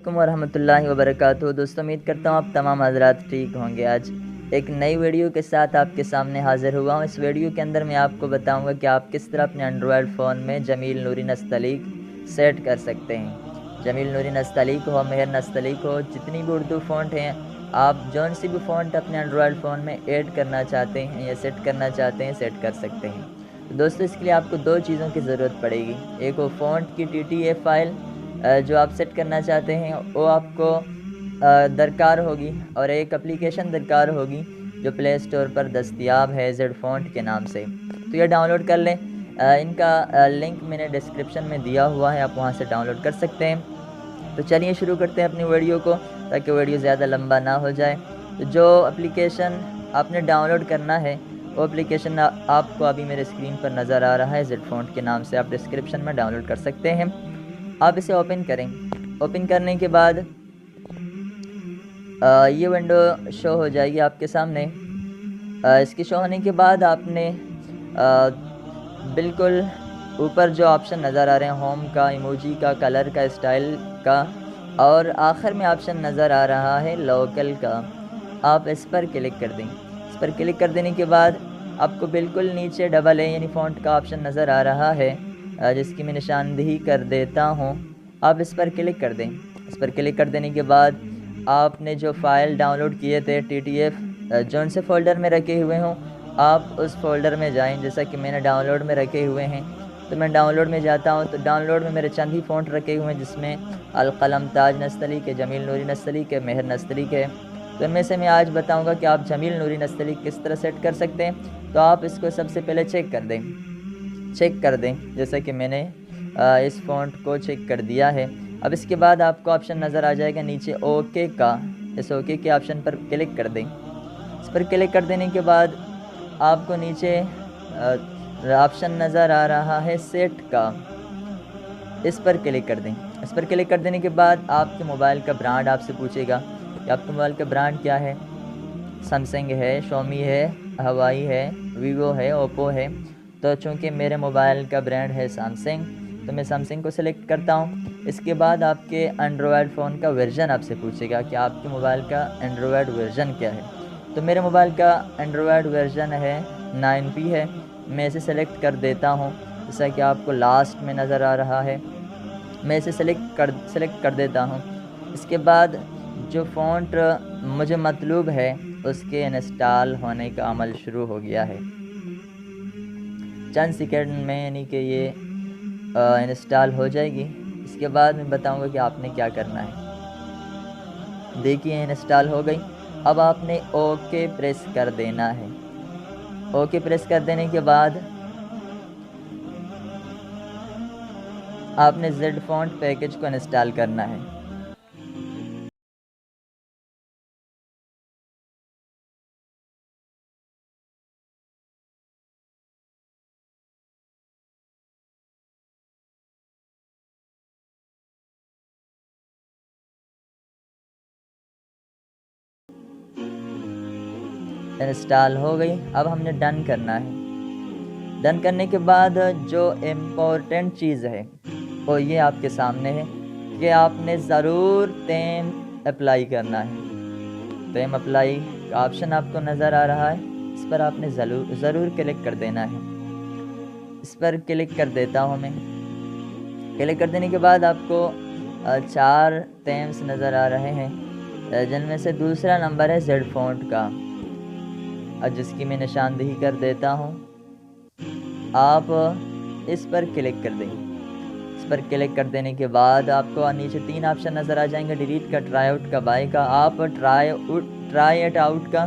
वरहमतुल्लाहि वबरकातुहू। दोस्तों, उम्मीद करता हूँ आप तमाम हज़रात ठीक होंगे। आज एक नई वीडियो के साथ आपके सामने हाज़िर हुआ हूँ। इस वीडियो के अंदर मैं आपको बताऊँगा कि आप किस तरह अपने एंड्रॉयड फ़ोन में जमील नूरी नस्तलीक सेट कर सकते हैं। जमील नूरी नस्तलीक हो, मेहर नस्तलीक हो, जितनी भी उर्दू फ़ॉन्ट हैं, आप जौन सी भी फ़ॉन्ट अपने एंड्रॉयड फ़ोन में ऐड करना चाहते हैं या सेट करना चाहते हैं, सेट कर सकते हैं। तो दोस्तों, इसके लिए आपको दो चीज़ों की ज़रूरत पड़ेगी। एक वो फ़ॉन्ट की TTF फ़ाइल जो आप सेट करना चाहते हैं वो आपको दरकार होगी, और एक एप्लीकेशन दरकार होगी जो प्ले स्टोर पर दस्तयाब है जेड फ़ॉन्ट के नाम से। तो ये डाउनलोड कर लें। इनका लिंक मैंने डिस्क्रिप्शन में दिया हुआ है, आप वहाँ से डाउनलोड कर सकते हैं। तो चलिए शुरू करते हैं अपनी वीडियो को, ताकि वीडियो ज़्यादा लंबा ना हो जाए। तो जो एप्लीकेशन आपने डाउनलोड करना है वो एप्लीकेशन आपको अभी मेरे स्क्रीन पर नज़र आ रहा है, जेड फ़ॉन्ट के नाम से। आप डिस्क्रिप्शन में डाउनलोड कर सकते हैं। आप इसे ओपन करें। ओपन करने के बाद ये विंडो शो हो जाएगी आपके सामने। इसके शो होने के बाद आपने बिल्कुल ऊपर जो ऑप्शन नज़र आ रहे हैं, होम का, इमोजी का, कलर का, स्टाइल का, और आखिर में ऑप्शन नज़र आ रहा है लोकल का, आप इस पर क्लिक कर दें। इस पर क्लिक कर देने के बाद आपको बिल्कुल नीचे डबल ए यानी फ़ॉन्ट का ऑप्शन नज़र आ रहा है, जिसकी मैं निशानदेही कर देता हूँ। आप इस पर क्लिक कर दें। इस पर क्लिक कर देने के बाद आपने जो फ़ाइल डाउनलोड किए थे TTF, जौन से फ़ोल्डर में रखे हुए हों, आप उस फ़ोल्डर में जाएं। जैसा कि मैंने डाउनलोड में रखे हुए हैं, तो मैं डाउनलोड में जाता हूं। तो डाउनलोड में मेरे चंद ही फ़ॉन्ट रखे हुए हैं, जिसमें अलकलम ताज नस्तलीक है, जमील नूरी नस्तलीक है, मेहर नस्तलीक है। तो इनमें से मैं आज बताऊंगा कि आप जमील नूरी नस्तलीक किस तरह सेट कर सकते हैं। तो आप इसको सबसे पहले चेक कर दें, जैसा कि मैंने इस फ़ॉन्ट को चेक कर दिया है। अब इसके बाद आपको ऑप्शन नज़र आ जाएगा नीचे ओके का। इस ओके के ऑप्शन पर क्लिक कर दें। इस पर क्लिक कर देने के बाद आपको नीचे ऑप्शन नज़र आ रहा है सेट का। इस पर क्लिक कर दें। इस पर क्लिक कर देने के बाद आपके मोबाइल का ब्रांड आपसे पूछेगा कि आपके मोबाइल का ब्रांड क्या है। सैमसंग है, शोमी है, हवाई है, वीवो है, ओप्पो है। तो चूँकि मेरे मोबाइल का ब्रांड है सैमसंग, तो मैं सैमसंग को सिलेक्ट करता हूँ। इसके बाद आपके एंड्रॉयड फ़ोन का वर्जन आपसे पूछेगा कि आपके मोबाइल का एंड्रॉयड वर्जन क्या है। तो मेरे मोबाइल का एंड्रॉयड वर्जन है 9P है। मैं इसे सेलेक्ट कर देता हूँ, जैसा कि आपको लास्ट में नज़र आ रहा है। मैं इसे सेलेक्ट कर देता हूँ। इसके बाद जो फ़ॉन्ट मुझे मतलूब है उसके इंस्टॉल होने का अमल शुरू हो गया है। चंद सेकंड में यानी कि ये इंस्टॉल हो जाएगी। इसके बाद मैं बताऊंगा कि आपने क्या करना है। देखिए, इंस्टॉल हो गई। अब आपने ओके प्रेस कर देना है। ओके प्रेस कर देने के बाद आपने जेड फ़ॉन्ट पैकेज को इंस्टॉल करना है। इंस्टॉल हो गई। अब हमने डन करना है। डन करने के बाद जो इम्पोर्टेंट चीज़ है वो ये आपके सामने है कि आपने ज़रूर थीम अप्लाई करना है। थीम अप्लाई का ऑप्शन आपको नज़र आ रहा है, इस पर आपने ज़रूर क्लिक कर देना है। इस पर क्लिक कर देता हूँ मैं। क्लिक कर देने के बाद आपको 4 थीम्स नज़र आ रहे हैं, जिनमें से दूसरा नंबर है जेड फ़ॉन्ट का, जिसकी मैं निशानदेही कर देता हूँ। आप इस पर क्लिक कर दें। इस पर क्लिक कर देने के बाद आपको नीचे 3 ऑप्शन नज़र आ जाएंगे, डिलीट का, ट्राई आउट का, बाय का। आप ट्राई इट आउट का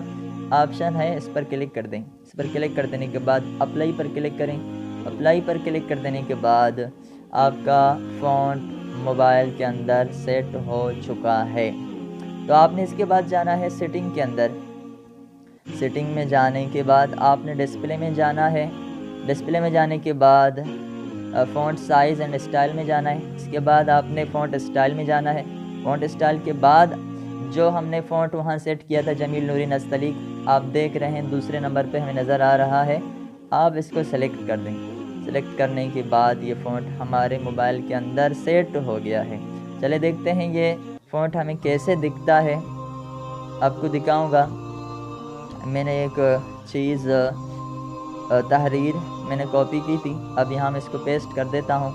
ऑप्शन है, इस पर क्लिक कर दें। इस पर क्लिक कर देने के बाद अप्लाई पर क्लिक करें। अप्लाई पर क्लिक कर देने के बाद आपका फ़ॉन्ट मोबाइल के अंदर सेट हो चुका है। तो आपने इसके बाद जाना है सेटिंग के अंदर। सेटिंग में जाने के बाद आपने डिस्प्ले में जाना है। डिस्प्ले में जाने के बाद फ़ॉन्ट साइज़ एंड स्टाइल में जाना है। इसके बाद आपने फ़ॉन्ट स्टाइल में जाना है। फ़ॉन्ट स्टाइल के बाद जो हमने फ़ॉन्ट वहाँ सेट किया था जमील नूरी नस्तलीक, आप देख रहे हैं दूसरे नंबर पे हमें नज़र आ रहा है। आप इसको सेलेक्ट कर दें। सेलेक्ट करने के बाद ये फ़ॉन्ट हमारे मोबाइल के अंदर सेट हो गया है। चले देखते हैं ये फ़ॉन्ट हमें कैसे दिखता है आपको दिखाऊंगा। मैंने एक चीज़ तहरीर मैंने कॉपी की थी, अब यहाँ मैं इसको पेस्ट कर देता हूँ।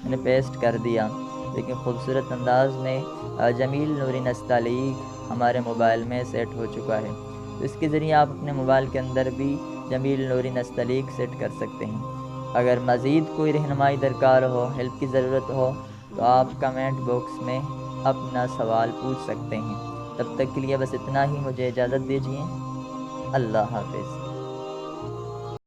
मैंने पेस्ट कर दिया। लेकिन ख़ूबसूरत अंदाज में जमील नूरी नस्तालीक हमारे मोबाइल में सेट हो चुका है। तो इसके ज़रिए आप अपने मोबाइल के अंदर भी जमील नूरी नस्तालीक सेट कर सकते हैं। अगर मज़ीद कोई रहनुमाई दरकार हो, हेल्प की ज़रूरत हो, तो आप कमेंट बॉक्स में अपना सवाल पूछ सकते हैं। तब तक के लिए बस इतना ही, मुझे इजाज़त दीजिए। अल्लाह हाफ़िज़।